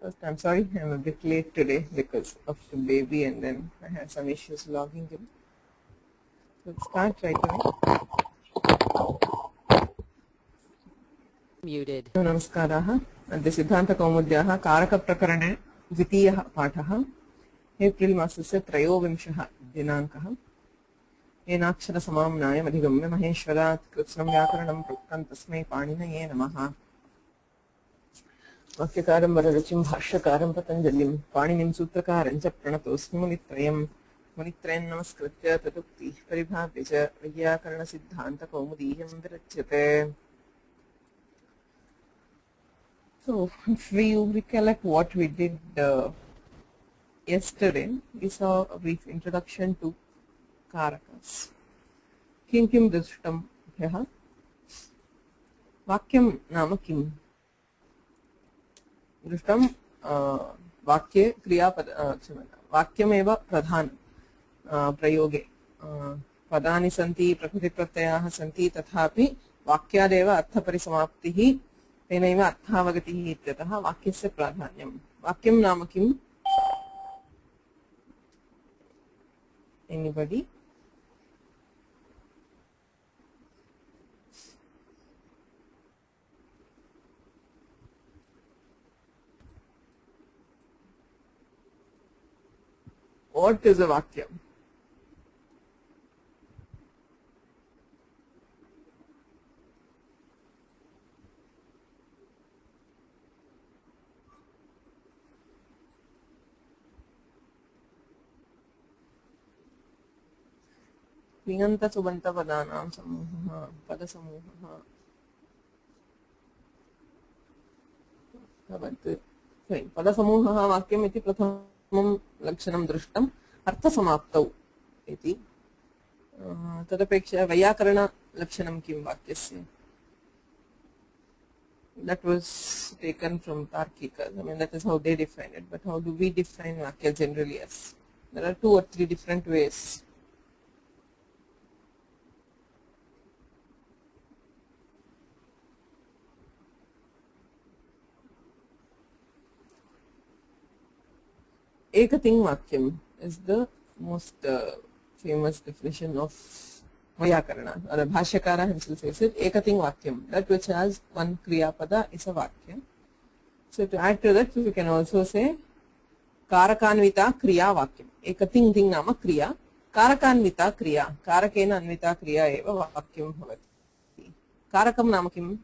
First, I'm sorry I'm a bit late today because of the baby and then I had some issues logging in. So let's start right away. Muted. नमस्काराः अद्य सिद्धान्तकौमुद्याः कारकप्रकरणे द्वितीयः पाठः एप्रिल् मासस्य 23 दिनाङ्कः येनाक्षरसमाम्नायमधिगम्य महेश्वरात् कृत्स्नं व्याकरणं प्रोक्तं तस्मै पाणिनये नमः वाक्यकारं वररुचिं भाष्यकारं पतञ्जलिं पाणिनिं सूत्रकारं च प्रणतोऽस्मि मुनित्रयं नमस्कृत्य तदुक्तिः परिभाव्य च वैयाकरणसिद्धान्तकौमुदीयं विरच्यते. So, if we recollect what we did yesterday, we saw a brief introduction to Karakas. Kim kim drishtam ह्यः वाक्यं नाम किम् दृष्टं वाक्ये क्रियापद वाक्यमेव प्रधान प्रयोगे पदानि सन्ति प्रकृतिप्रत्ययाः सन्ति तथापि वाक्यादेव अर्थपरिसमाप्तिः तेनैव अर्थावगतिः इत्यतः वाक्यस्य प्राधान्यं वाक्यं नाम किम् anybody What is a vakyam? लिङन्तसुबन्तपदानां समूहः पदसमूहः भवत् पदसमूहः वाक्यम् इति प्रथमं लक्षणं दृष्टम् अर्थसमाप्तौ इति तदपेक्षया वैयाकरणलक्षणं किं वाक्यस्य that was taken from Tarkikas. I mean, that is how they define it. But how do we define Vakya generally as? There are 2 or 3 different ways. Ekating Vakyam is the most famous definition of Vyakarana. Or the Bhashyakara himself says it, Ekating Vakyam. That which has one Kriyapada is a Vakya. So to add to that, we can also say Karakanvita Kriya Vakyam. Ekating thing nama Kriya. Karakanvita Kriya. Karakena Anvita Kriya eva Vakyam bhavati. Karakam nama kim?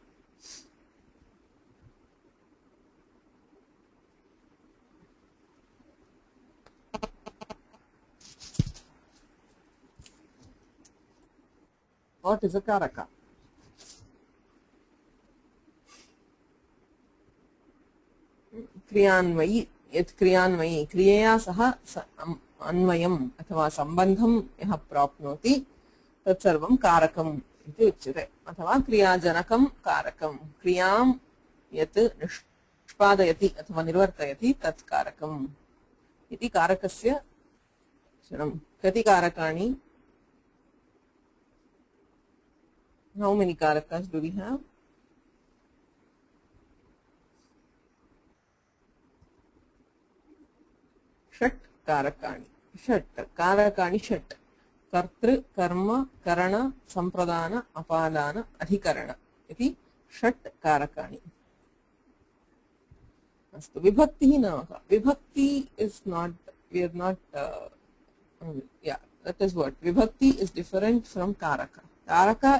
What is a Karaka? क्रियान्वयी यत् क्रियान्वयी क्रियया सह अन्वयम् अथवा सम्बन्धं यः प्राप्नोति तत्सर्वं कारकम् इति उच्यते अथवा क्रियाजनकं कारकं क्रियां यत् निष्पादयति अथवा निर्वर्तयति तत् कारकम् इति कारकस्य लक्षणं कति कारकाणि how many karakas do we have षट् कारकाणि षट् कर्तृ कर्म करण संप्रदान अपादान अधिकरण इति षट् कारकाणि अस्तु विभक्तिः नाम का विभक्ति is not we are not yeah that is what vibhakti is different from karaka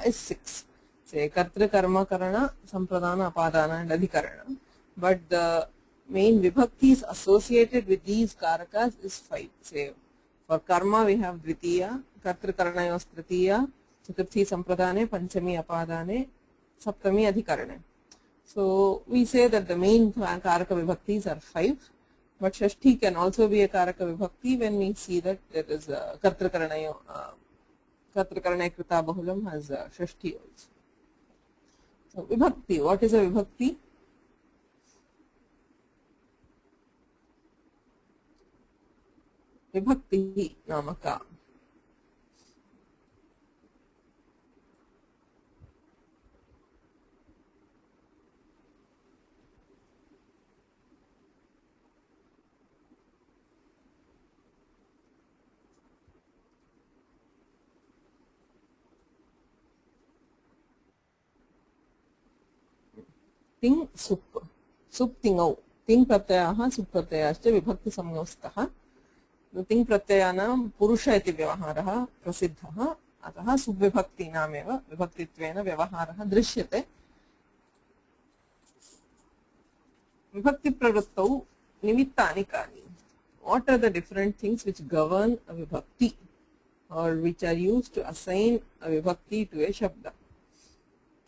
is 6 say kartru karma karana sampradana apadana and adhikarana but the main vibhaktis associated with these karakas is 5 say for karma we have dvitiya kartru karanayos tritiya chaturthi sampradane panchami apadane saptami adhikarane. So we say that the main karaka vibhaktis are 5, but shashti can also be a karaka vibhakti when we see that there is a kartrakaranaya krita bahulam has a shashti also. So vibhakti, what is a vibhakti? Vibhakti namaka. तिङ् सुप् सुप् तिङौ तिङ् प्रत्ययाः सुप् प्रत्ययाश्च विभक्तिसंज्ञौ स्तः तिङ् प्रत्ययानां पुरुष इति व्यवहारः प्रसिद्धः अतः सुविभक्तीनामेव विभक्तित्वेन व्यवहारः दृश्यते विभक्ति प्रवृत्तौ निमित्तानि कानि what are the different things which govern a vibhakti or which are used to assign a vibhakti to a shabda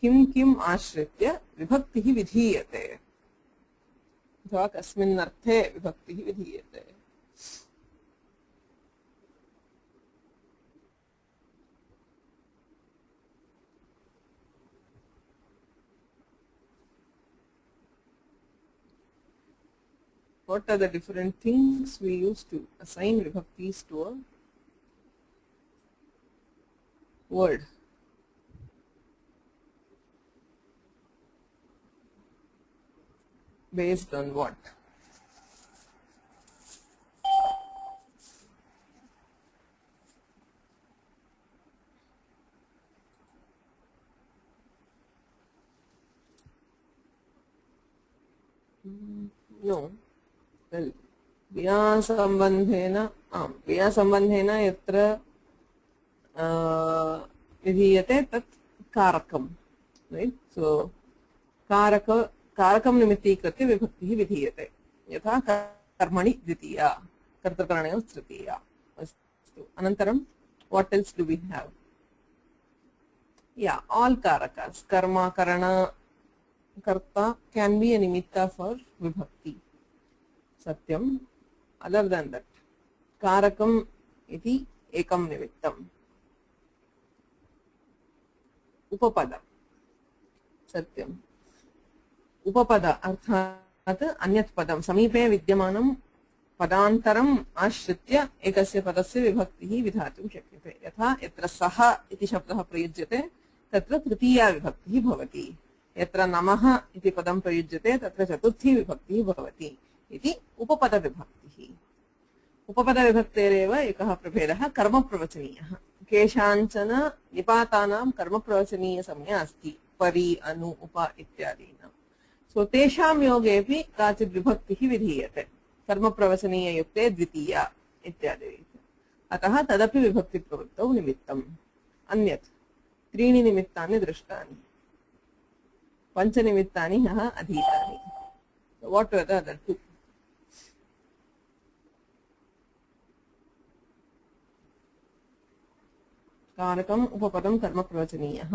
किं किम् आश्रित्य विभक्तिः विधीयते अथवा कस्मिन् अर्थे विभक्तिः विधीयते What are the different things we use to assign vibhaktis to a word? Based on what? No. Well, क्रियासम्बन्धेन क्रियासम्बन्धेन यत्र विधीयते तत् कारकं, right? So कारकं निमित्तीकृत्य विभक्तिः विधीयते यथा कर्मणि द्वितीया कर्तृकरणयोः तृतीया अस्तु अनन्तरं what else do we have? Yeah, all karakas karma karana karta can be a nimitta for vibhakti satyam. Other than that karakam iti ekam nimittam upapada satyam upapada अर्थात अन्यत् पदं समीपे विद्यमानं पदान्तरम् आश्रित्य एकस्य पदस्य विभक्तिः विधातुं शक्यते यथा यत्र सः इति शब्दः प्रयुज्यते तत्र तृतीया विभक्तिः भवति यत्र नमः इति पदं प्रयुज्यते तत्र चतुर्थी विभक्तिः भवति इति उपपदविभक्तिः उपपदविभक्तेरेव एकः प्रभेदः कर्मप्रवचनीयः केषाञ्चन निपातानां कर्मप्रवचनीयसंज्ञा अस्ति परि अनु उप इत्यादीनां सो तेषां योगेऽपि काचित् विभक्तिः विधीयते कर्मप्रवचनीययुक्ते द्वितीया इत्यादि अतः तदपि विभक्तिप्रवृत्तौ निमित्तम् अन्यत् त्रीणि निमित्तानि दृष्टानि पञ्चनिमित्तानि ह्यः अधीतानि what were the other two? कारकम् उपपदं कर्मप्रवचनीयः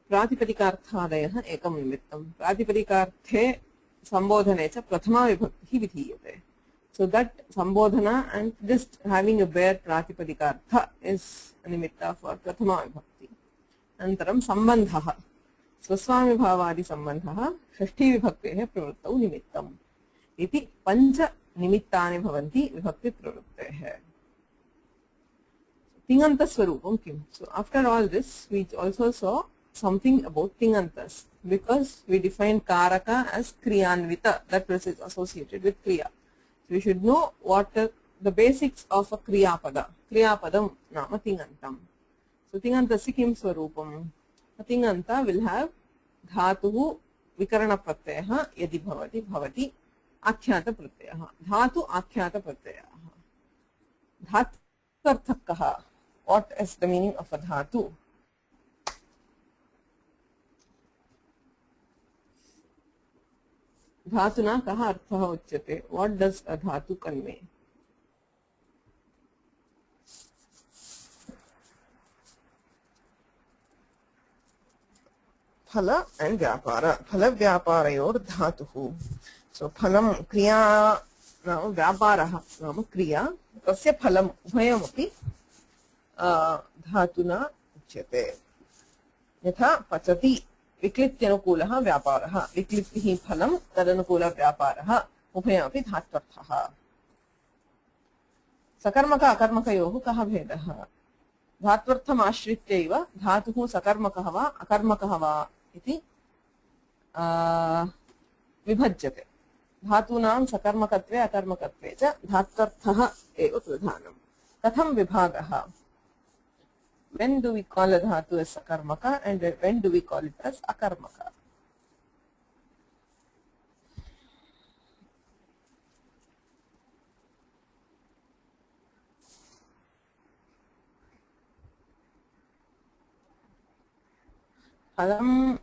प्रातिपदिकार्थादयः एकं निमित्तं प्रातिपदिकार्थे संबोधने च प्रथमा विभक्तिः विधीयते so that sambodhana and just having a bare pratipadika is a nimitta for prathama vibhakti anantaram sambandhah swaswami bhavadi sambandhah षष्ठी विभक्तेः प्रवृत्तौ निमित्तम् इति पञ्च निमित्तानि भवन्ति विभक्ति प्रवृत्तेः तिङन्त स्वरूपं किम् so after all this we also saw something about tingantas because we defined karaka as kriyanvita that is associated with kriya. So we should know what are the basics of a kriyapada. Kriyapadam nama tingantam. So tingantasya kim swarupam? A tinganta will have dhatuhu vikarana pratyayah yadi bhavati bhavati akhyata pratyayah. Dhatu akhyata pratyayah. Dhatarthakaha. What is the meaning of a dhatu? धातुना कः अर्थः उच्यते what does a dhatu convey फल and व्यापार फल व्यापारयोर् धातुः so फलं क्रिया नाम व्यापारः नाम क्रिया तस्य फलम् उभयमपि धातुना उच्यते यथा पचति विक्लित्यनुकूलः व्यापारः विक्लिप्तिः फलं तदनुकूल व्यापारः उभयमपि धात्वर्थः सकर्मक अकर्मकयोः कः भेदः धात्वर्थम् आश्रित्यैव धातुः सकर्मकः वा अकर्मकः वा इति विभज्यते धातूनां सकर्मकत्वे अकर्मकत्वे च धात्वर्थः एव प्रधानम्। कथं विभागः? When do we call a dhatu as sakarmaka and when do we call it as akarmaka? Phalam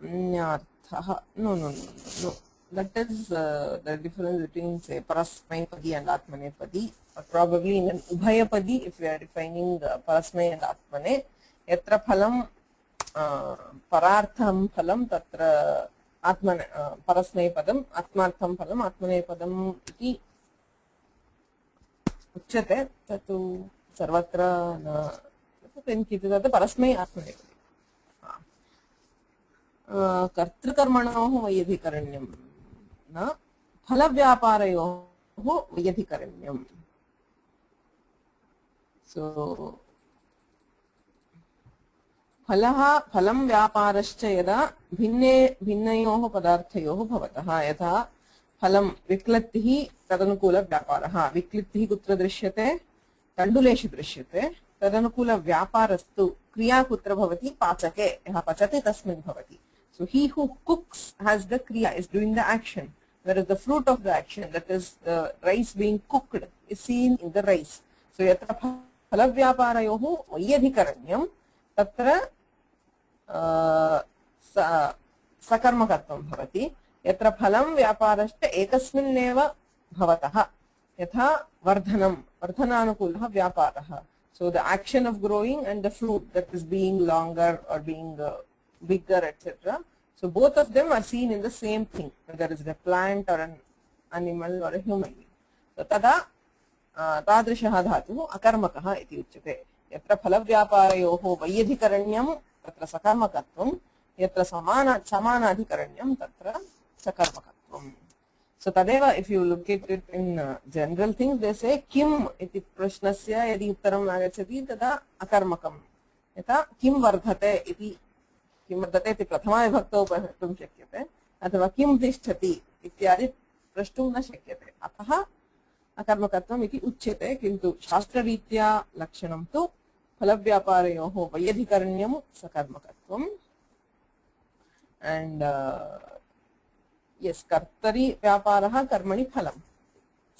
nyartha. No. That is the difference between, say, parasmaipadi and atmanepadi. Probably in an ubhayapadi, if we are defining parasmay and atmane, yatra phalam parartham phalam tatra atman parasmay padam atmartham phalam atmane padam iti uchyate. Tatu sarvatra na kincit tatu parasmay atmane. कर्तृकर्मणोः वैयधिकरण्यं न फलव्यापारयोः वैयधिकरण्यम्. So फलं व्यापारश्च यदा भिन्नयोः पदार्थयोः भवतः, यथा फलं विक्लत्तिः तदनुकूलव्यापारः. विक्लित्तिः कुत्र दृश्यते? तण्डुलेषु दृश्यते. तदनुकूलव्यापारस्तु क्रिया कुत्र भवति? पाचके. यः पचते तस्मिन् भवति. So he who cooks has the kriya, is doing the action, whereas the fruit of the action, that is the rice being cooked, is seen in the rice. So yatra phalavyapaarayoh vaiyadhikaranyam tatra sakarmakatvam bhavati. Yatra phalam vyaparashta ekasminneva bhavatah, yatha vardhananukulah vyaparaha. So the action of growing and the fruit that is being longer or being bigger, etc. So both of them are seen in the same thing, whether it is a plant or an animal or a human being. So tada tadrishah dhatuh akarmakah iti uchyate. Yatra phalavyapaarayoh vaiyadhikaranyam tatra sakarmakatvam, yatra samanadhikaranyam tatra sakarmakatvam. So tadeva, if you look at it in general things, they say kim iti prashnasya yadi uttaram agachati tada akarmakam. Yatha kim vardhate iti किं वर्धते इति प्रथमाविभक्तौ प्रष्टुं शक्यते, अथवा किं तिष्ठति इत्यादि प्रष्टुं न शक्यते. अतः अकर्मकत्वम् इति उच्यते. किन्तु शास्त्ररीत्या लक्षणं तु फलव्यापारयोः वैयधिकरण्यं सकर्मकत्वम्. एंड यस्, कर्तरि व्यापारः कर्मणि फलं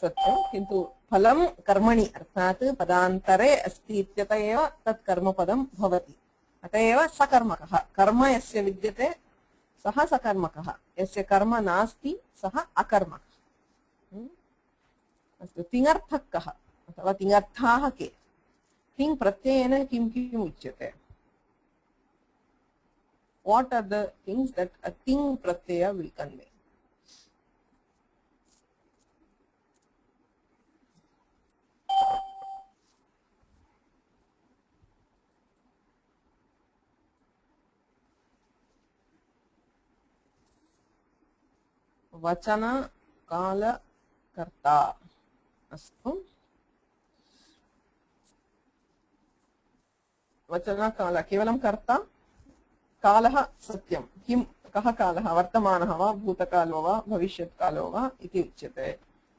सत्यं, किन्तु फलं कर्मणि अर्थात् पदान्तरे अस्ति इत्यतः एव तत् कर्मपदं भवति. अतएव सकर्मकः. कर्म यस्य विद्यते सः सकर्मकः, यस्य कर्म नास्ति सः अकर्मकः. अस्तु, तिङर्थः कः अथवा तिङर्थाः के? तिङ् प्रत्ययेन किं किम् उच्यते? What are the things that a ting pratyaya will convey? वचन काल कर्ता. अस्तु, वचन काल केवलं कर्ता. कालः सत्यं. किं कः कालः? वर्तमानः वा भूतकालो वा भविष्यत्कालो वा इति उच्यते.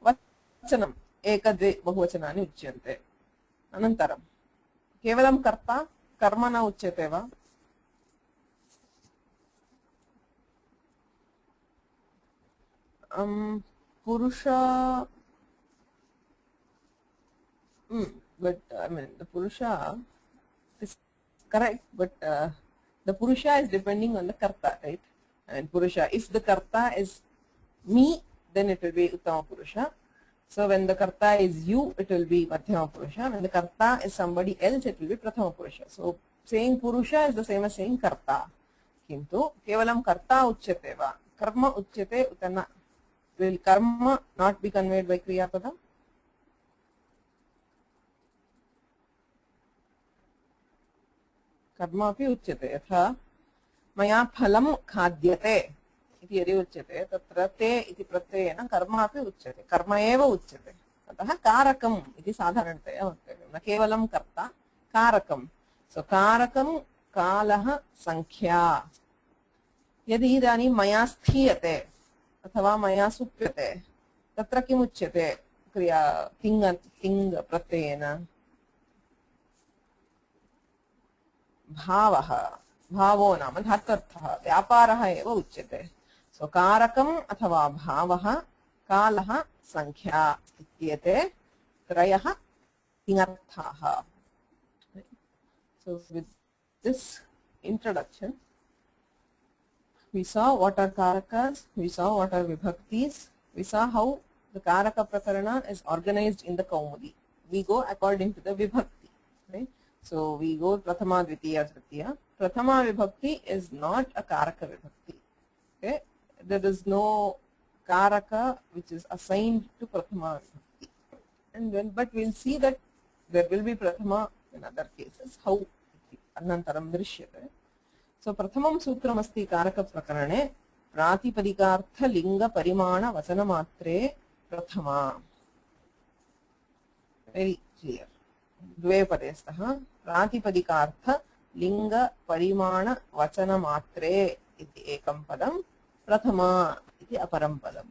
वचनम् एकद्वे बहुवचनानि उच्यन्ते. अनन्तरं केवलं कर्ता, कर्म न उच्यते वा? Purusha, but I mean the Purusha is correct, but the Purusha is depending on the Karta, right? And Purusha, if the Karta is me, then it will be Uttama Purusha. So when the Karta is you, it will be Madhyama Purusha. When the Karta is somebody else, it will be Prathama Purusha. So saying Purusha is the same as saying Karta. Kintu kevalam Karta uchyate va, karma uchyate utana. Will karma not be conveyed by kriya padam? कर्म अपि उच्यते. यथा मया फलं खाद्यते इति यदि उच्यते तत्र ते इति प्रत्ययेन कर्म अपि उच्यते, कर्म एव उच्यते. अतः कारकम् इति साधारणतया वक्तव्यं, न केवलं कर्ता, कारकम्. सो कारकं कालः संख्या. यदि इदानीं मया स्थीयते अथवा मया सुप्यते तत्र किम् उच्यते क्रिया तिङ् तिङ् प्रत्ययेन भावः भावो नाम धात्वर्थः व्यापारः एव उच्यते सो कारकम् अथवा भावः कालः संख्या इत्येते त्रयः तिङर्थाः. So with this introduction we saw what are karakas, we saw what are vibhaktis, we saw how the karaka prakarana is organized in the Kaumudi. We go according to the vibhakti, right? So we go prathama, dvitiya, tritiya. Prathama vibhakti is not a karaka vibhakti. Okay, there is no karaka which is assigned to prathama vibhakti, and then but we'll see that there will be prathama in other cases. How anantaram drishyate. So prathamam sutram asti karaka prakarane pratipadikaartha linga parimana vachana matre prathama. Very clear. द्वे पदे स्तः प्रातिपदिकार्थ लिंग परिमाण वचन मात्रे इति एकं पदं प्रथमा इति अपरं पदम्.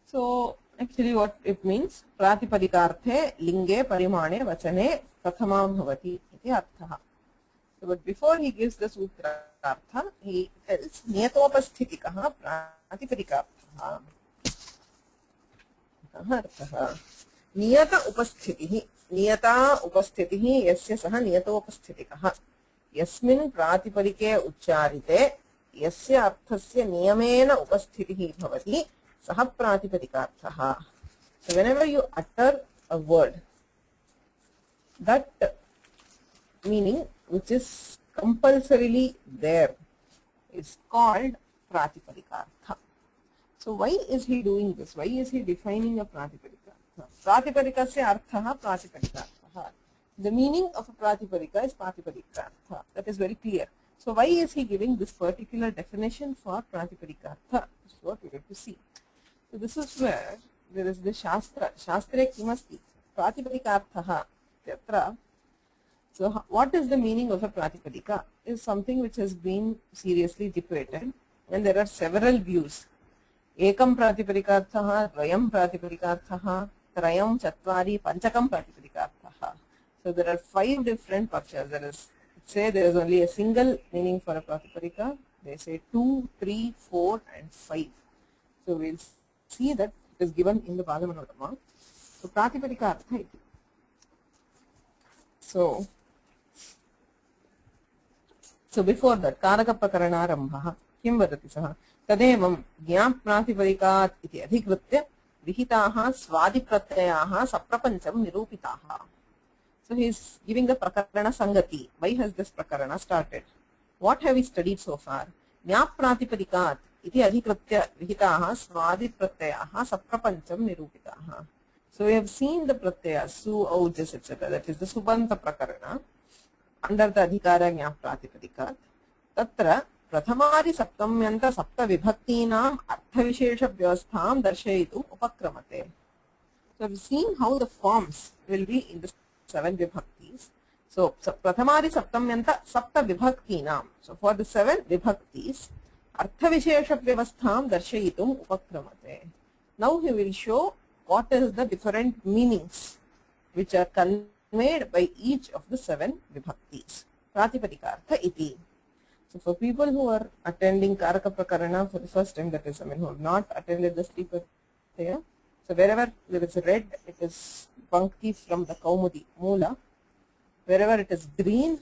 So actually what it means, प्रातिपदिकार्थे लिंगे परिमाणे वचने प्रथमा भवति इति अर्थः. So but before he gives the सूत्रार्थ he tells नियतोपस्थितिकः प्रातिपदिकार्थः. नियत उपस्थितिः नियता उपस्थितिः यस्य सः नियतोपस्थितिकः यस्मिन् प्रातिपदिके उच्चारिते यस्य अर्थस्य नियमेन उपस्थितिः भवति सः प्रातिपदिकार्थः. So whenever you utter a word, that meaning which is compulsorily there is called pratipadika. So why is he doing this? Why is he defining a pratipadika? Pratipadikasya arthaha pratipadika. The meaning of a pratipadika is pratipadika. That is very clear. So why is he giving this particular definition for pratipadika? This is what we have to see. So this is where there is the shastra. Shastre kimasti pratipadika yatra. So what is the meaning of a pratipadika? Is something which has been seriously debated, and there are several views. एकम प्रातिपदिकार्थः, द्वयं प्रातिपदिकार्थः, त्रयं, चत्वारि, पञ्चकं प्रातिपदिकार्थः. So there are 5 different paksha. There is, say there is only a single meaning for a pratipadika. They say 2, 3, 4 and 5. So we'll see that it is given in the Balamanodama. So pratipadikaartha. So before that karaka prakaranarambha किं वदति सः तदेवं ज्ञाप्रातिपदिकात् इति अधिकृत्य विहिताः स्वादिप्रत्ययाः सप्रपञ्चं निरूपिताः. So he is giving the prakarana sangati. Why has this prakarana started? What have we studied so far? ज्ञाप्रातिपदिकात् इति अधिकृत्य विहिताः स्वादिप्रत्ययाः सप्रपञ्चं निरूपिताः. So we have seen the pratyayas su, aujas, etc. That is the subanta prakarana under the adhikara ज्ञाप्रातिपदिकात्. तत्र प्रथमादि सप्तम्यन्त सप्त विभक्तीनां अर्थविशेष व्यवस्थां दर्शयितुम् उपक्रमते. So we've seen how the forms will be in the 7 vibhaktis. So prathamaadi saptamyanta sapta vibhaktinam. So for the 7 vibhaktis, arthavishesha vyavastham darshayitum upakramate. Now he will show what is the different meanings which are conveyed by each of the 7 vibhaktis. Pratipadika iti. So for people who are attending Karaka Prakarana for the first time, that is, who have not attended the sleeper there. So wherever there is red, it is Pankti from the Kaumudi, Mula. Wherever it is green,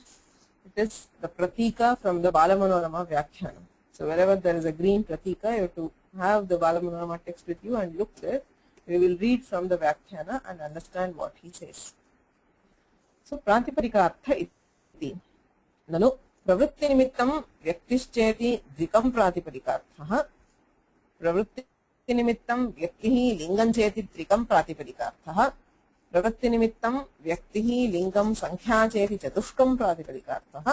it is the Pratika from the Balamanorama Vyakhyana. So wherever there is a green Pratika, you have to have the Balamanorama text with you and look there. You will read from the Vyakhyana and understand what he says. So Pratipadika Artha iti. Nanu प्रवृत्ति निमित्तं व्यक्तिश्चेति द्विकं प्रातिपदिकार्थः. प्रवृत्ति निमित्तं व्यक्तिः लिंगं चेति त्रिकं प्रातिपदिकार्थः. प्रवृत्ति निमित्तं व्यक्तिः लिंगं संख्या चेति चतुष्कं प्रातिपदिकार्थः.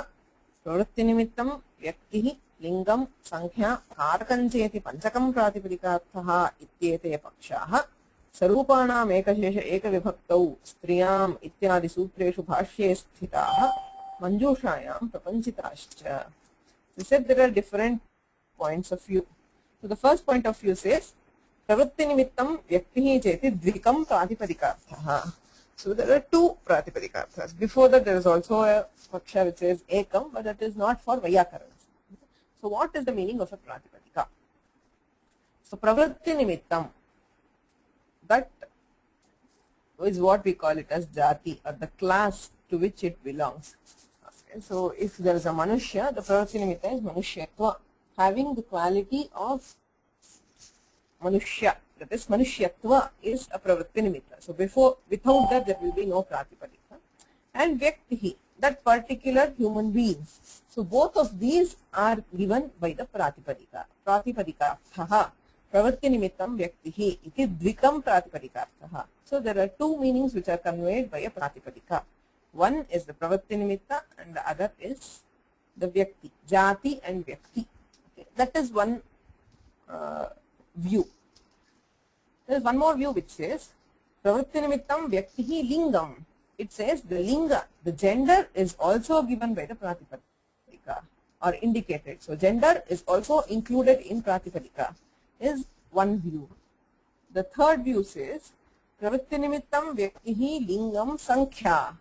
प्रवृत्ति निमित्तं व्यक्तिः लिंगं संख्या कारकं चेति पंचकं प्रातिपदिकार्थः इत्येते पक्षाः स्वरूपाणाम् एकशेष एकविभक्तौ स्त्रियाम् इत्यादि सूत्रेषु भाष्ये स्थिताः मंजूषायां प्रपंचिताश्च. He said there are different points of view. So the first point of view says pravritti nimittam vyaktihi cheti dvikam pratipadikaarthaha. So there are two pratipadikaarthas. Before that there is also a paksha which says ekam, but that is not for Vaiyakarans. So what is the meaning of a pratipadika? So pravritti nimittam, that is what we call it as jati, or the class to which it belongs. Okay. So if there is a manushya, the pravritti nimitta is manushyatva, having the quality of manushya. That is, manushyatva is a pravritti nimitta. So without that there will be no pratipadika. And vyaktihi, that particular human being. So both of these are given by the pratipadika. Pratipadikaarthaha. Pravritti nimittam vyaktihi iti dvikam pratipadikaarthaha. So there are two meanings which are conveyed by a pratipadika. One is the pravritti nimitta and the other is the vyakti, jati and vyakti. Okay. That is one view. There is one more view which says pravritti nimittam vyaktihi lingam. It says the linga, the gender is also given by the pratipadika or indicated. So gender is also included in pratipadika is one view. The third view says pravritti nimittam vyaktihi lingam sankhya.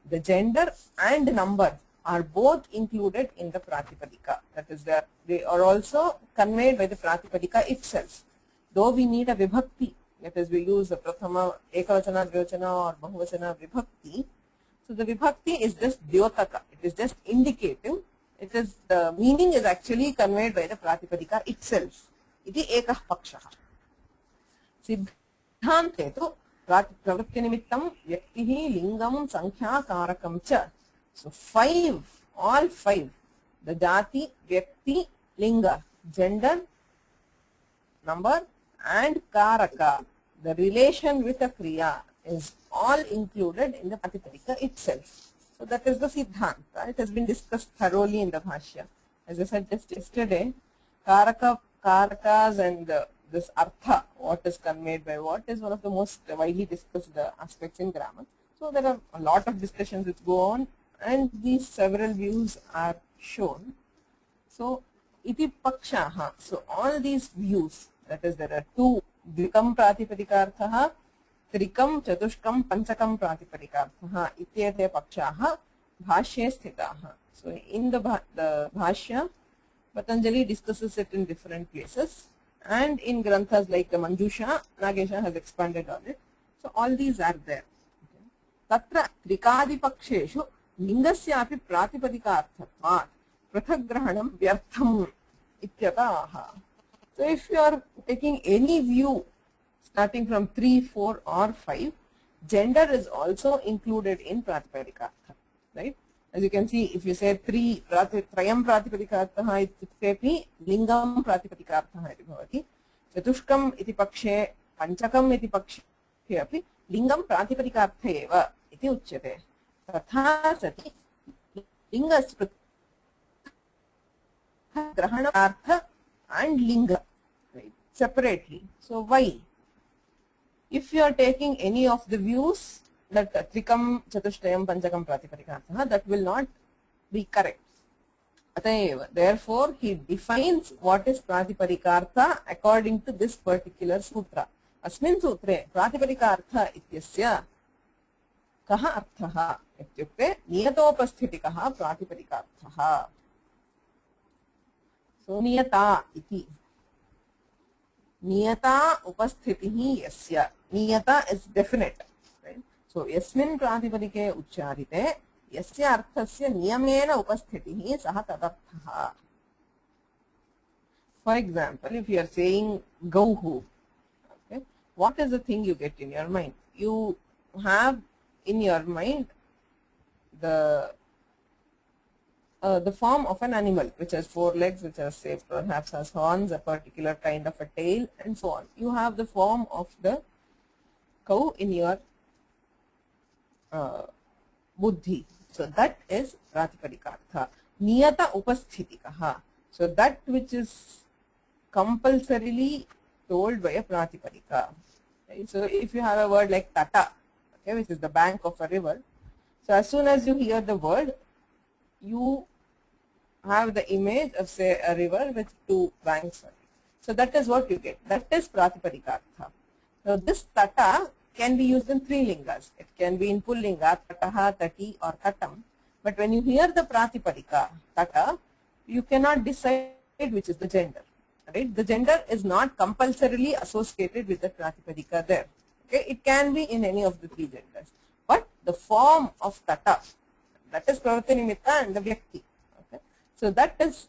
The gender and number are both included in the pratipadika. That is, they are also conveyed by the pratipadika itself. Though we need a vibhakti, that is, we use the prathama, ekavachana, dvivachana or bahuvachana vibhakti. So the vibhakti is just dyotaka. It is just indicative. It is, the meaning is actually conveyed by the pratipadika itself. Iti ekah pakshaha. Siddhante tu pravritti nimittam vyaktihi lingam sankhya karakam cha. So all five, the jati, vyakti, linga, gender, number and karaka, the relation with a kriya, is all included in the pratipadika itself. So that is the siddhanta. It has been discussed thoroughly in the bhashya. As I said just yesterday, karakas and this artha, what is conveyed by what, is one of the most widely discussed aspects in grammar. So there are a lot of discussions which go on, and these several views are shown. So iti pakshaha. So all these views, that is, there are two, dvikam pratipadikaarthaha, trikam, chatushkam, panchakam pratipadikaarthaha ityate pakshaha bhashye sthitaha. So in the bhashya, Patanjali discusses it in different places, and in granthas like the Manjusha, Nagesha has expanded on it. So all these are there. Tatra trikadi paksheshu lingasyapi pratipadikaarthatvat prathagrahanam vyartham ityataha. So if you are taking any view starting from 3, 4 or 5, gender is also included in pratipadikaartha, right? As you can see, if you say trayam pratipadikaarthaha ittepi lingam pratipadikaarthaha iti bhavati. Chatushkam iti pakshe, panchakam iti pakshe api lingam pratipadikaartha eva iti uchyate. Tatha sati lingas grahanartha and linga, right, separately. So why? If you are taking any of the views that trikam, chatushtayam, panchakam pratipadikaarthaha, that will not be correct. Atayeva. Therefore, he defines what is pratipadikaartha according to this particular sutra. Asmin sutre pratipadikaartha ityasya kaha arthaha ityukte niyatopasthitikaha pratipadikaarthaha. So niyata iti. Niyata upasthitihi yasya. Niyata is definite. Right? So yasmin pratipadike ucharite yasya arthasya niyamena upasthitihi saha tadarthaha. For example, if you are saying gauhu, okay, what is the thing you get in your mind? You have in your mind the form of an animal which has 4 legs, which has, say, perhaps has horns, a particular kind of a tail, and so on. You have the form of the cow in your buddhi. So that is pratipadikaartha. Niyata upasthitikaha. So that which is compulsorily told by a pratipadika. Right? So if you have a word like tata, okay, which is the bank of a river, so as soon as you hear the word, you have the image of, say, a river with two banks. So that is what you get. That is Pratipadika. So this tata can be used in three lingas. It can be in pullinga, tataha, tati, or tatam. But when you hear the Pratipadika, tata, you cannot decide which is the gender. Right? The gender is not compulsorily associated with the Pratipadika there. Okay? It can be in any of the three genders. But the form of tata, that is Pravritti Nimitta and the Vyakti. Okay? So that is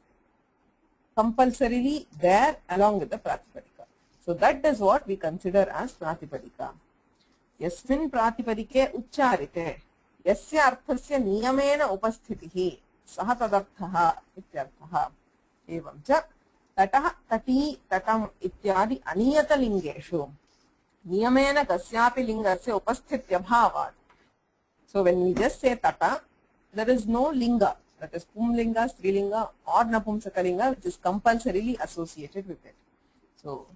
compulsorily there along with the Pratipadika. So that is what we consider as Pratipadika. Yasmin Pratipadike Ucharite Yasya Arthasya Niyamena Upasthitihi Saha Tadarthaha Ityarthaha Evam cha Tatah Tati Tatam Ityadi Aniyata Lingeshu Niyamena Kasyapi Lingasya Upasthitya Bhavat. So when we just say tata, there is no linga, that is pumlinga, strilinga or napumsakalinga, which is compulsorily associated with it. So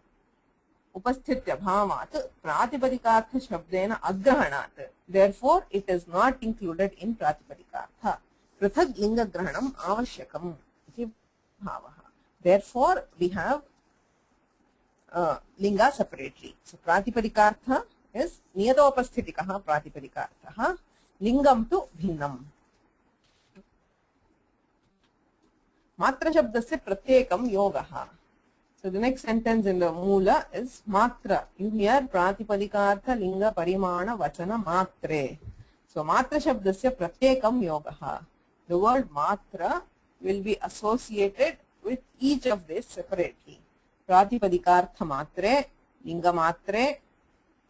upasthitya bhavat pratipadikatha shabdena agrahanat. Therefore, it is not included in pratipadikatha. Prithag linga grahanam avashyakam iti bhavaha. Therefore, we have linga separately. So pratipadikatha is niyatopasthitikaha pratipadikatha. Lingam tu bhinnam. Matra shabdasya pratyekam yogaha. So the next sentence in the Moola is Matra. You hear Pratipadikatha Linga Parimana Vachana Matre. So Matra Shabdasya Pratyekam Yogaha. The word Matra will be associated with each of these separately. Pratipadikatha Matre, Linga Matre,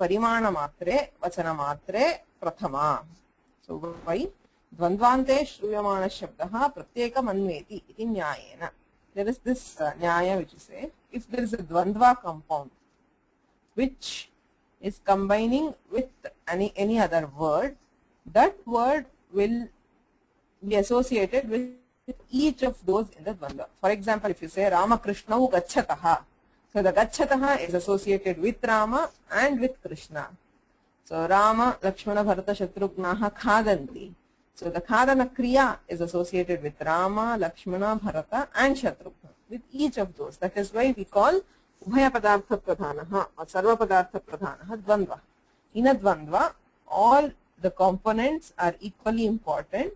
Parimana Matre, Vachana Matre, Prathama. So why? Dvandvante Shruyamana Shabdaha Pratyekam Anveti iti Nyayena. There is this Nyaya which is say, if there is a Dvandva compound which is combining with any other word, that word will be associated with each of those in the Dvandva. For example, if you say Ramakrishna Gacchataha, so the Gacchataha is associated with Rama and with Krishna. So Rama, Lakshmana, Bharata, Shatrugnaha Khadanti. So the Khadana Kriya is associated with Rama, Lakshmana, Bharata and Shatrugna. With each of those. That is why we call Ubhaya Padartha Pradhanaha or Sarva Padartha Pradhanaha Dvandva. In a Dvandva, all the components are equally important,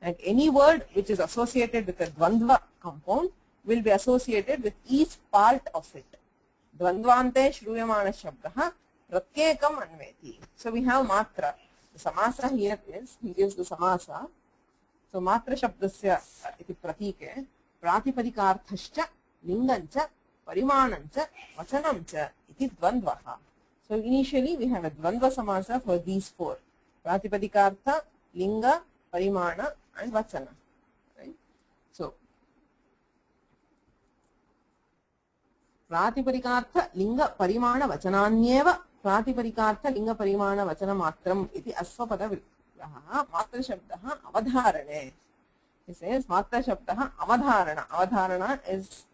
and any word which is associated with a Dvandva compound will be associated with each part of it. Dvandvante Shruyamana Shabdaha Pratyekam Anveti. So we have Matra. The Samasa here is, he gives the Samasa. So Matra Shabdasya iti pratike Pratipadikārthascha Lingancha Parimanancha Vachanamcha iti Dvandvaha. So initially we have a Dvandva Samasa for these four. Pratipadikārtha, Linga, Parimana and Vachana. Right? So Pratipadikārtha, Linga, Parimana, Vachananyeva Pratipadikārtha, Linga, Parimana, Vachana Matram iti Asvapada Vigraha Matra Shabdaha Avadharane. He says Matra Shabdaha Avadharana. Avadharana is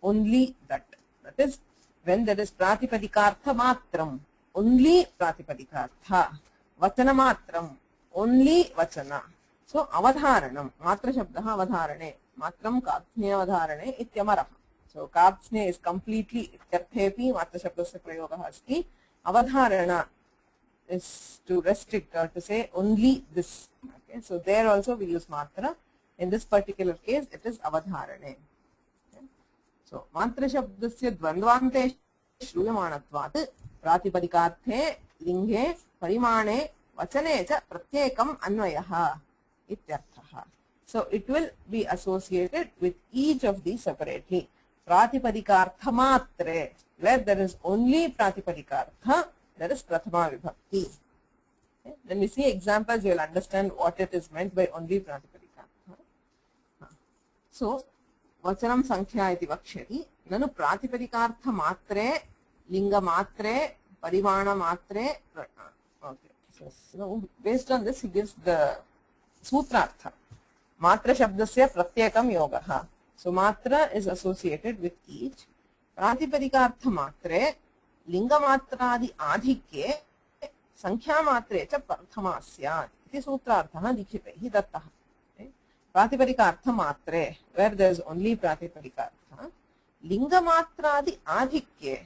only that. That is when there is Pratipadikārtha Matram, only Pratipadikārtha. Vachana Matram, only Vachana. So Avadharanam, Matra Shabdaha Avadharane, Matram Kathne Avadharane ityamaraha. So Kathne is completely Ityarthepi, Matra Shabdasya Prayogaha asti. Avadharana is to restrict or to say only this. Okay, so there also we use Matra. In this particular case, it is Avadharane. Okay. So Matra Shabdasya Dvandvante Shruyamanatvat Pratipadikārthe Linge Parimane Vachane cha Pratyekam Anvayaha ityarthaha. So it will be associated with each of these separately. Pratipadikārtha Matre, where there is only Pratipadikārtha, there is Prathama Vibhakti. Okay. When we see examples, you will understand what it is meant by only Pratipadikārtha. So, Vachanam Sankhya iti Vakshati, Nanu Pratipadikārtha Matre, Linga Matre, Parimana Matre. Okay. So, based on this, he gives the Sutrartha. Matra Shabdasya Pratyekam Yogaha. So Matra is associated with each. Pratipadikārtha Matre, Linga Matradi Adhikye, Sankhya Matre cha Prathama Syat. Iti Sutrarthaha Dikshitehi Dattaha. Pratipadika matre, where there is only Pratipadika artha. Linga matradi adhikye.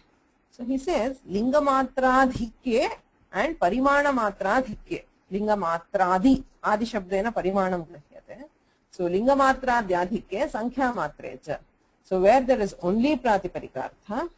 So he says linga matradhikye and parimana matradhikye. Linga matradi adi shabdena parimanam grahyate. So linga matradhyadhikye sankhya matrecha. So where there is only Pratipadika artha,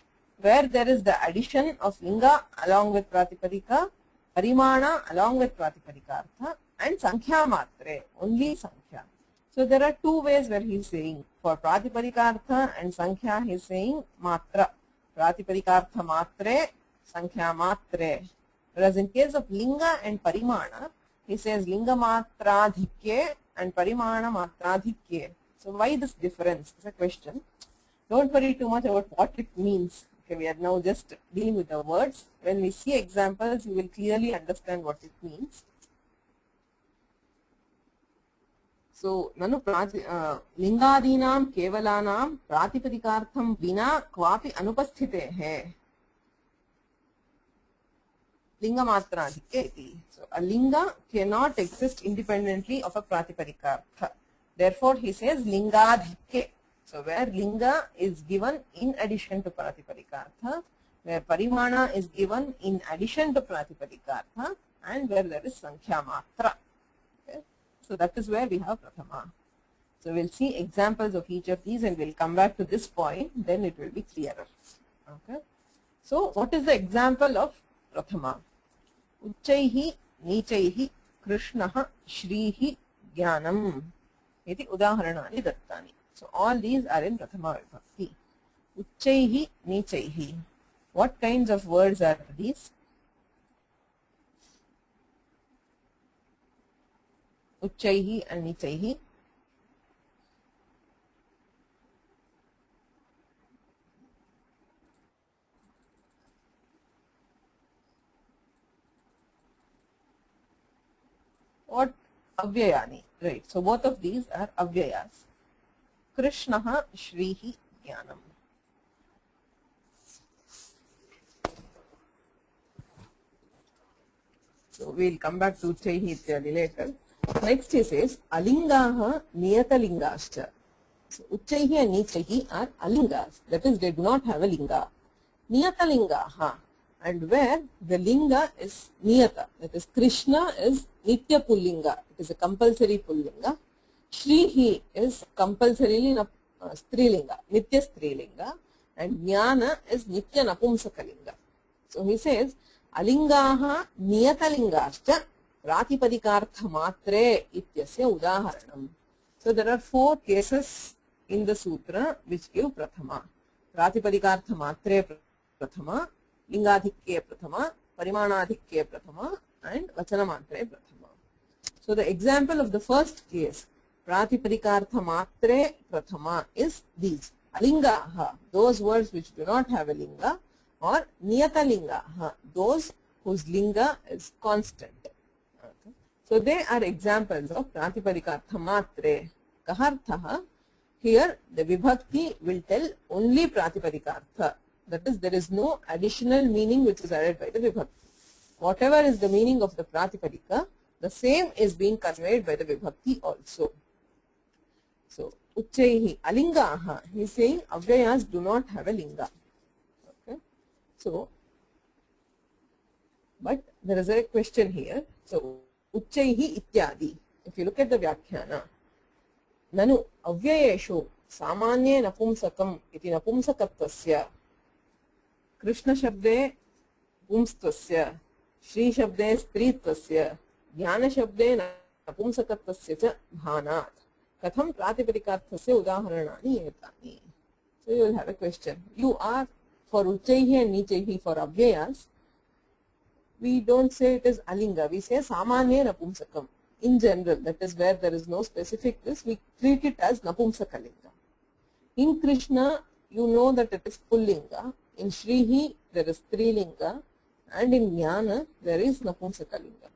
where there is the addition of linga along with Pratipadika, parimana along with Pratipadika artha, and sankhya matre, only sankhya. So there are two ways where he is saying. For Pratipadika and Sankhya, he is saying Matra. Pratipadika Matre, Sankhya Matre. Whereas in case of Linga and Parimana, he says Linga Matradhikye and Parimana Matradhikye. So why this difference? It's a question. Don't worry too much about what it means. Okay, we are now just dealing with the words. When we see examples, you will clearly understand what it means. So, nanu lingadinam kevalanam pratipadikaartham vina kvapi anupasthite hai. Linga matradhikye iti. So, a linga cannot exist independently of a pratipadikaartha. Therefore, he says lingadhikye. So, where linga is given in addition to pratipadikaartha, where parimana is given in addition to pratipadikaartha, and where there is sankhya matra. So that is where we have Prathama. So we'll see examples of each of these and we'll come back to this point, then it will be clearer. Okay. So what is the example of Prathama? Uchchaihi, Nichaihi, Krishnaha, Shrihi, Jnanam. Iti udaharanani dattani. So all these are in Prathama Vibhakti. Uchchaihi, Nichaihi. What kinds of words are these? Uchchaihi and Nichaihi. What? Avyayani. Right. So both of these are avyayas. Krishnaha, Shrihi, Jnanam. So we'll come back to Uchchaihi Ityadi later. Next he says alingaha niyatalingascha. So Uchchaihi and Nichaihi are alingas, that is they do not have a linga. Niyatalingaha, and where the linga is niyata, that is Krishna is nitya pullinga, it is a compulsory pullinga. Shrihi is compulsorily strilinga, nitya strilinga, and Jnana is nitya napumsakalinga. So he says alingaha niyatalingascha Pratipadikaartha matre ityasya udaharanam. So there are 4 cases in the sutra which give Prathama. Pratipadikaartha matre Prathama, Lingadhikye Prathama, Parimanadhikye Prathama, and Vachana matre Prathama. So the example of the first case, Pratipadikaartha matre Prathama, is these. Alingaha, those words which do not have a linga, or Niyatalingaha, those whose linga is constant. So they are examples of Pratipadikaartha matre. Kaharthaha, here the Vibhakti will tell only Pratipadikaartha. That is, there is no additional meaning which is added by the Vibhakti. Whatever is the meaning of the Pratipadika, the same is being conveyed by the Vibhakti also. So, Uchchaihi, alingaha, he is saying avyayas do not have a linga. Okay. So, but there is a question here. So, Uchchaihi ityadi. If you look at the Vyakhyana, Nanu avyayeshu samanye napumsakam iti napumsakattasya Krishna shabde pumstasya Shri shabde strittasya Jnana shabde napumsakattasya cha bhanat katham pratipadikaarthasya udaharanani etani. So you will have a question. You are for Uchchaihi and Nichaihi, for avyayas, we don't say it is alinga, we say samanya napumsakam. In general, that is where there is no specific this, we treat it as napumsakalinga. In Krishna, you know that it is pullinga. In Shrihi, there is strilinga, and in Jnana, there is napumsakalinga.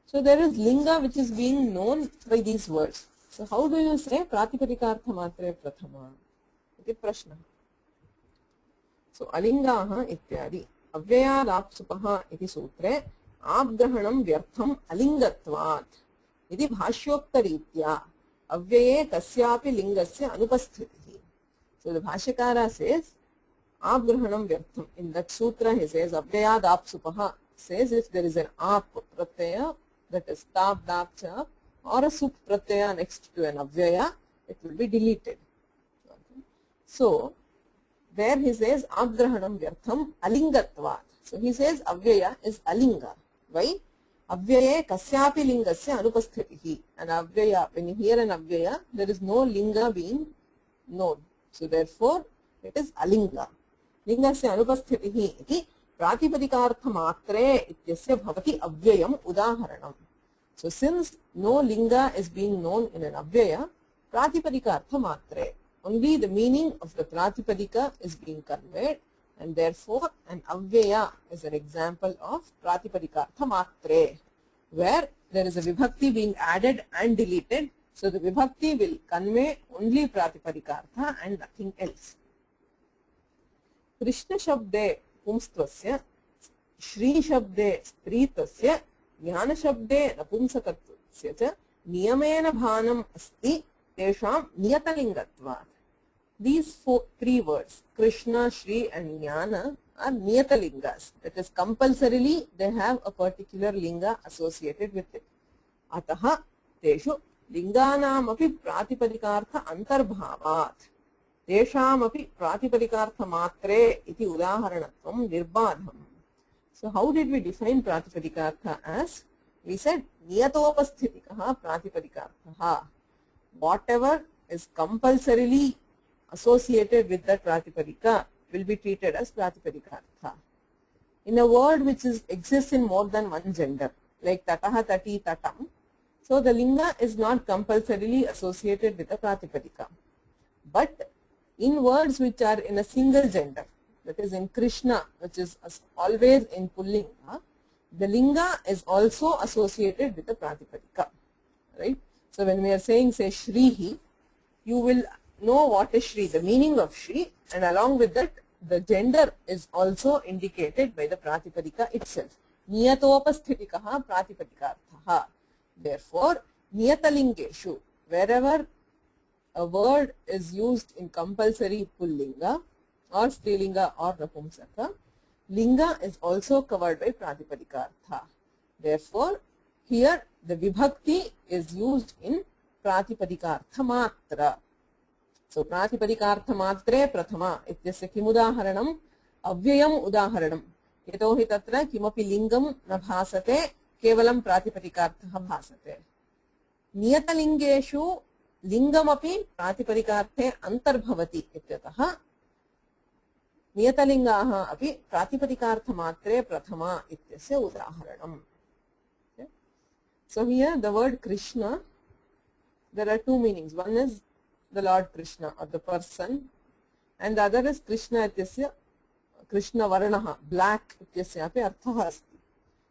So there is linga which is being known by these words. So how do you say Pratipadikaartha matre Prathama? Iti prashna. So alingaha ityadi. Avyayadapsupaha iti sutre abgrahanam vyartham alingatvat iti bhashyoktaritya Avyaye kasyapi lingasya anupasthitihi. So the Bhashyakara says, Abgrahanam vyartham. In that sutra he says, Avyayad apsupaha, says if there is an ap pratyaya, that is tap, dap, chap, or a sup pratyaya next to an avyaya, it will be deleted. Okay. So, there he says, Abgrahanam vyartham alingatvat. So he says, Avyaya is alinga. Why? Avyaye kasyapi lingasya anupasthitihi. And avyaya, when you hear an avyaya, there is no linga being known. So therefore, it is alinga. Lingasya anupasthitihi iti pratipadikaartha matre ityasya bhavati avyayam udaharanam. So since no linga is being known in an avyaya, pratipadikaartha matre, only the meaning of the pratipadika is being conveyed, and therefore an avyaya is an example of pratipadikaartha matre, where there is a vibhakti being added and deleted. So the vibhakti will convey only pratipadikaartha and nothing else. Krishna shabde pumstvasya, Shri shabde stritvasya, Jnana shabde napumsakattvasya cha niyamena bhanam asti tesham niyatalingatvat. These three words, Krishna, Shri and Jnana, are niyatalingas. That is, compulsorily they have a particular linga associated with it. Ataha teshu linganam api pratipadikaartha antarbhavat. Tesham api pratipadikaartha matre iti udaharanatvam nirbadham. So how did we define pratipadikaartha as? We said niyatopasthitikaha pratipadikaartha. Whatever is compulsorily associated with that pratipadika will be treated as pratipadikaartha. In a word which exists in more than one gender, like tataha, tati, tatam, so the linga is not compulsorily associated with a pratipadika. But in words which are in a single gender, that is in Krishna, which is always in Pullinga, the linga is also associated with the pratipadika. Right? So when we are saying, say, Shrihi, you will know what is Shri, the meaning of Shri, and along with that, the gender is also indicated by the pratipadika itself. Niyatopasthitikaha pratipadikaarthaha. Therefore, niyatalingeshu, wherever a word is used in compulsory pullinga or strilinga or napumsaka, linga is also covered by pratipadikaartha. Therefore, here the vibhakti is used in pratipadikaartha matra. So pratipadikaartha matre prathama ityasya kim udaharanam avyayam udaharanam. Yatohi tatra kimapi lingam na bhasate kevalam pratipadikaartha bhasate. Niyatalingeshu lingamapi pratipadikaarthe antarbhavati ityatah niyatalingaha api pratipadikaartha matre prathama ityasya udaharanam. Okay. So here the word Krishna, there are two meanings. One is the Lord Krishna or the person, and the other is Krishna ityasya Krishna varnaha, black ityasya api arthaha asti.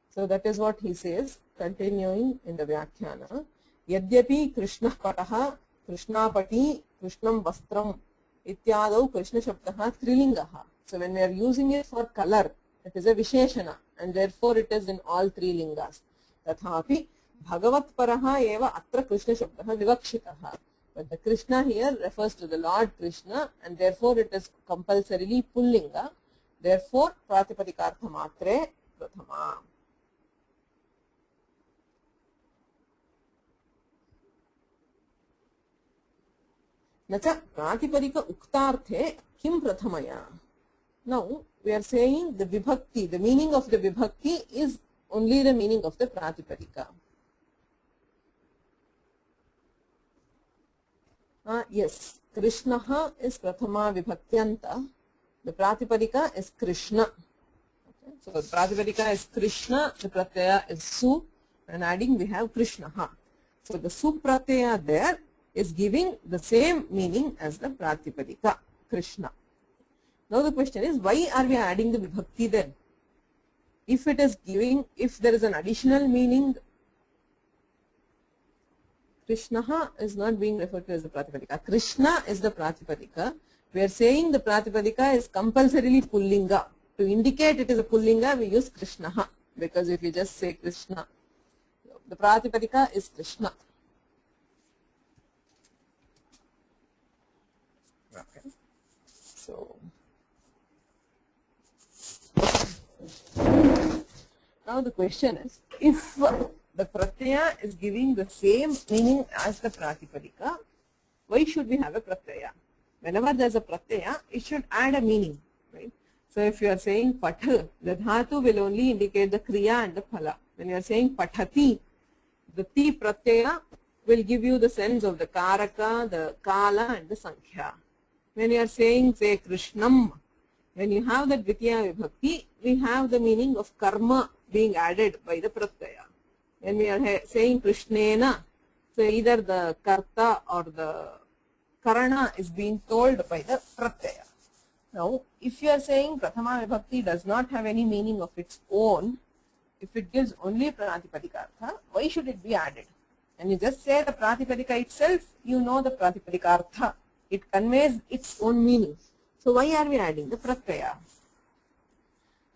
So that is what he says, continuing in the Vyakhyana. Yadyapi Krishna pataha, Krishna pati, Krishnam vastram ityadau Krishna shabdaha trilingaha. So when we are using it for color, it is a Visheshana, and therefore it is in all three lingas. Tathapi Bhagavat paraha eva atra Krishna shabdaha vivakshitaha. But the Krishna here refers to the Lord Krishna, and therefore it is compulsorily pullinga. Therefore, pratipadikaartha matre prathama. Nacha pratipadika uktarthe kim prathamaya. Now, we are saying the vibhakti, the meaning of the vibhakti is only the meaning of the pratipadika. Yes, Krishna is prathama vibhakyanta. The pratipadika is Krishna. Okay. So the pratipadika is Krishna, the pratyaya is su, and adding we have Krishna. So the su pratyaya there is giving the same meaning as the pratipadika, Krishna. Now the question is, why are we adding the vibhakti then? If it is giving, if there is an additional meaning, Krishna is not being referred to as the pratipadika. Krishna is the pratipadika. We are saying the pratipadika is compulsorily pullinga. To indicate it is a pullinga, we use Krishna, because if you just say Krishna, the pratipadika is Krishna. Now the question is, if the pratyaya is giving the same meaning as the pratipadika, why should we have a pratyaya? Whenever there is a pratyaya, it should add a meaning, right? So if you are saying patha, the dhatu will only indicate the kriya and the phala. When you are saying pathati, the ti pratyaya will give you the sense of the karaka, the kala and the sankhya. When you are saying, say, krishnam, when you have the dvitiya vibhakti, we have the meaning of karma being added by the pratyaya. When we are saying krishnena, so either the karta or the karana is being told by the pratyaya. Now, if you are saying prathama vibhakti does not have any meaning of its own, if it gives only pratipadika, why should it be added? And you just say the pratipadika itself, you know the pratipadika. It conveys its own meaning. So why are we adding the pratyaya?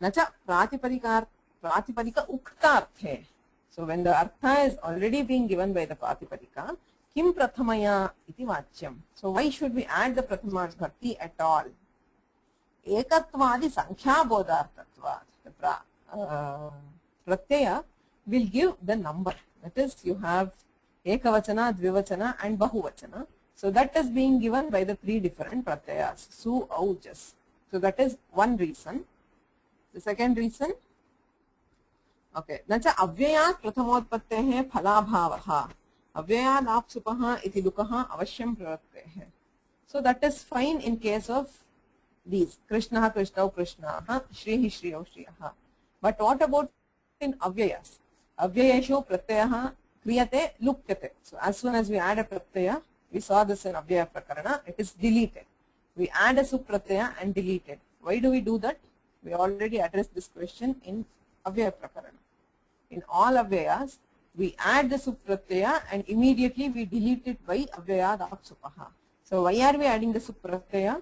Nacha pratipadika uktarthe. So when the artha is already being given by the pratipadika, kim prathamaya iti vachyam. So why should we add the prathama vibhakti at all? Ekatvadi sankhya bodhartatvad. The pratyaya will give the number. That is, you have ekavachana, dvivachana and bahuvachana. So that is being given by the three different pratyayas, su, au, jas. So that is one reason. The second reason, okay, nacha avyayat prathamotpattehe phalabhavaha. Avyayat apsupaha iti lukaha avashyam pravattehe. So that is fine in case of these. Krishna, Krishnau, Krishnaha, Shrihi, Shriyau, Shriyaha. But what about in avyayas? Avyayeshu pratyaha kriyate lukyate. So as soon as we add a pratyaya, we saw this in avyaya prakarana, it is deleted. We add a supratyaya and delete it. Why do we do that? We already addressed this question in avyaya prakarana. In all avyayas, we add the supratyaya and immediately we delete it by avyayad apsupaha. So why are we adding the supratyaya?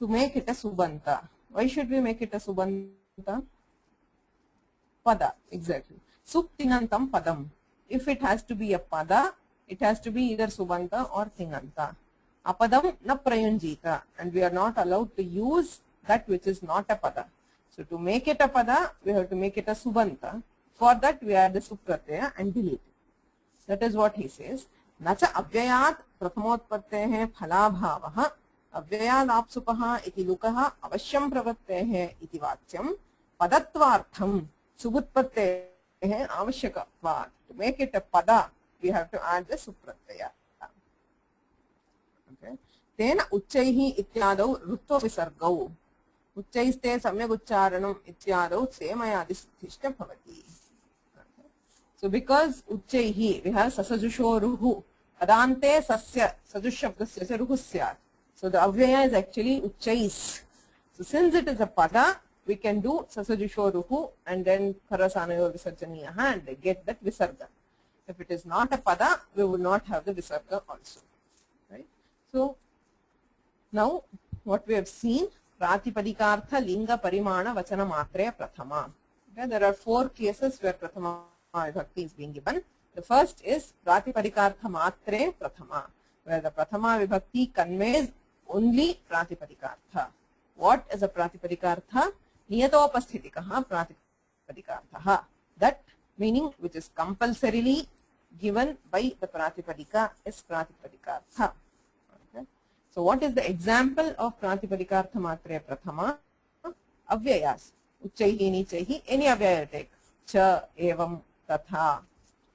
To make it a subanta. Why should we make it a subanta? Pada, exactly. Suptinantam padam. If it has to be a pada, it has to be either subanta or tinanta. Apadam na prayunjita, and we are not allowed to use that which is not a pada. So to make it a pada, we have to make it a subanta. For that we add the supratyaya and delete it. That is what he says. Nacha avyayat prathamotpattehe phalabhavaha avyayad apsupaha iti lukaha avashyam pravattehe iti vachyam padatvartham subutpattehe avashyakatvat. To make it a pada, we have to add the supratyaya. Okay. Tena uchchaihi ityadau rutva visargau. Uchchaiste samyak uccharanam ityadau semayadi siddhishta bhavati. So because uchchaihi, we have sasajusho ruhu. Adante sasya sajushabdasya ruhu syat. So the avyaya is actually uchchais. So since it is a pada, we can do sasajusho ruhu and then parasanayo visarjaniyaha and get that visarga. If it is not a pada, we will not have the visarga also. Right? So now what we have seen, pratipadikārtha linga parimāna vachana matre prathama. Okay, there are 4 cases where prathama vibhakti is being given. The first is pratipadikārtha matre prathama, where the prathama vibhakti conveys only pratipadikārtha. What is a pratipadikārtha? Niyatopasthitikaha pratipadikārtha. That meaning which is compulsorily given by the pratipadika is pratipadikārtha. Okay. So what is the example of pratipadikārtha matre prathama? Avyayas. Uchchaihi, nichaihi, any avyaya you take. Cha, evam, tatha,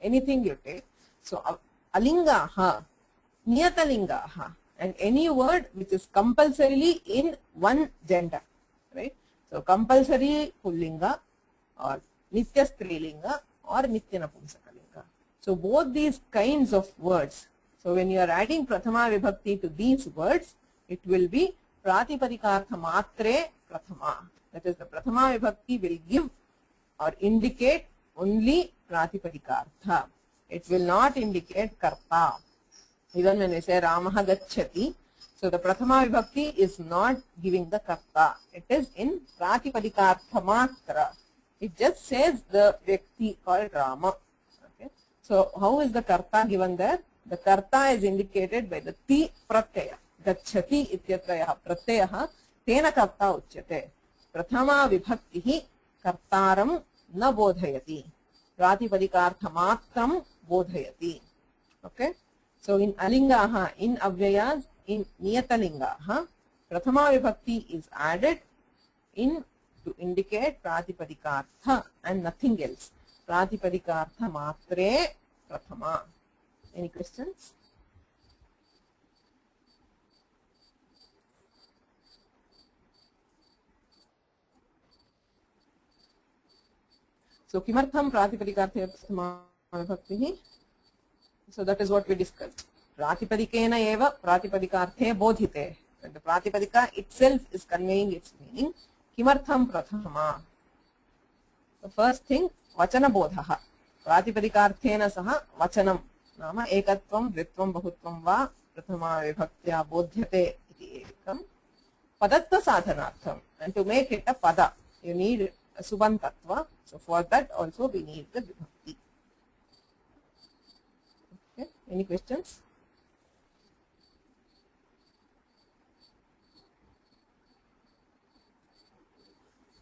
anything you take. So alingaha, niyatalingaha, and any word which is compulsorily in one gender, right? So compulsory pullinga or nitya strilinga or nitya napumsakalinga. So both these kinds of words. So when you are adding prathama vibhakti to these words, it will be pratipadikārtha matre prathama. That is, the prathama vibhakti will give or indicate only pratipadikārtha. It will not indicate karta. Even when we say Ramaha gacchati, so the prathama vibhakti is not giving the karta. It is in pratipadikārtha matra. It just says the vyakti called Rama. Okay. So how is the karta given there? The karta is indicated by the ti pratyaya. Gacchati ityatra yah pratyayah tena karta uchyate. Prathama vibhaktihi kartaram na bodhayati. Pratipadikaarthamatram bodhayati. Okay. So in alingaha, in avyayas, in niyatalingaha, prathama vibhakti is added in to indicate pratipadikaartha and nothing else. Pratipadikaartha matre prathama. Any questions? So kimartham pratipadikaarthe prathama vibhakti. So that is what we discussed. Pratipadikena eva pratipadikaarthe bodhite. When the pratipadika itself is conveying its meaning, kimartham prathama. The first thing, vachana bodhaha. Pratipadikaarthena saha vachanam. Nama ekatvam, dvitvam, bahutvam va prathama vibhaktya bodhyate iti ekam. Padatta sadhanartham. And to make it a pada, you need a subantatva. So for that also we need the vibhakti. Okay. Any questions?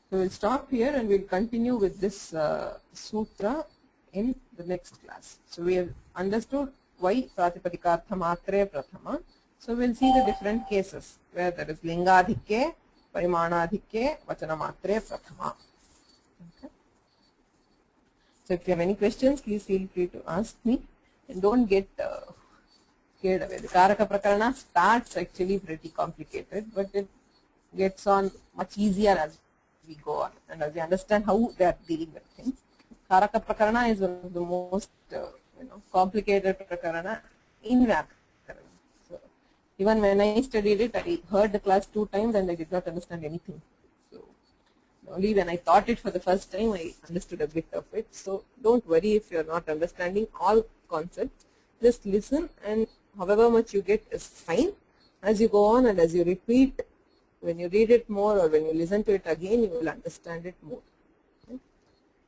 So we'll stop here and we'll continue with this sutra in the next class. So we have understood why pratipadikaartha matre prathama. So we'll see the different cases where there is lingadhikke, parimanadhikke, vachana matre prathama. Okay. So if you have any questions, please feel free to ask me and don't get scared away. The Karaka Prakarana starts actually pretty complicated, but it gets on much easier as we go on and as we understand how they are dealing with things. Karaka Prakarana is one of the most complicated Prakarana in Vyakarana. So even when I studied it, I heard the class 2 times and I did not understand anything. So only when I taught it for the first time, I understood a bit of it. So don't worry if you are not understanding all concepts. Just listen, and however much you get is fine. As you go on and as you repeat, when you read it more or when you listen to it again, you will understand it more. Okay.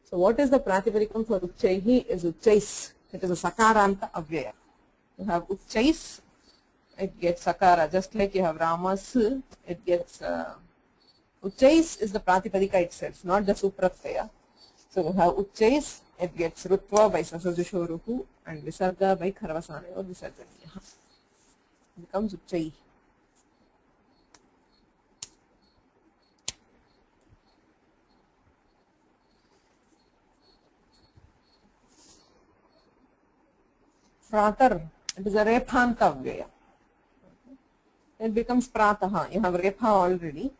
So what is the pratipadikam for uchaihi is uchais. It is a sakaranta avyaya. You have uchais, it gets sakara. Just like you have ramas, it gets uchais is the pratipadika itself, not the supratyaya. So you have uchais, it gets rutva by sasajushoruhu and visarga by kharvasane or visarjaniya. It becomes uchai. Pratar, it is a rephanta avyaya. It becomes prataha. You have repha already.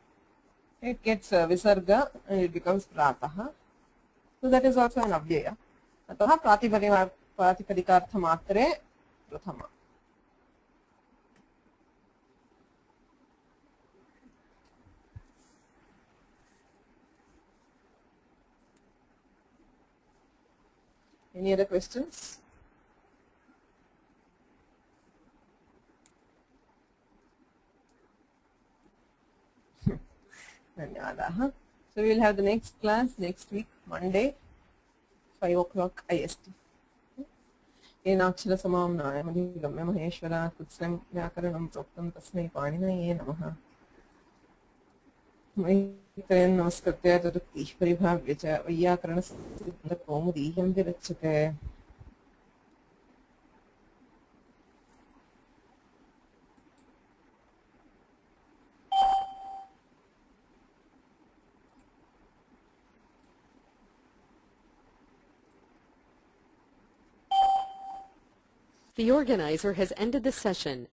It gets visarga and it becomes prataha. So that is also an avyaya. Ataha pratipadikaartha matre prathama. Any other questions? So we will have the next class next week, Monday, 5 o'clock IST. Enakshara samam nayamadi gamya maheshwara kutsam vyakaranam proktam tasmai paninaye namaha. Maitrayan namaskritya tadukti paribhavya cha vayyakarana siddha kaumudiham virachyate. The organizer has ended the session.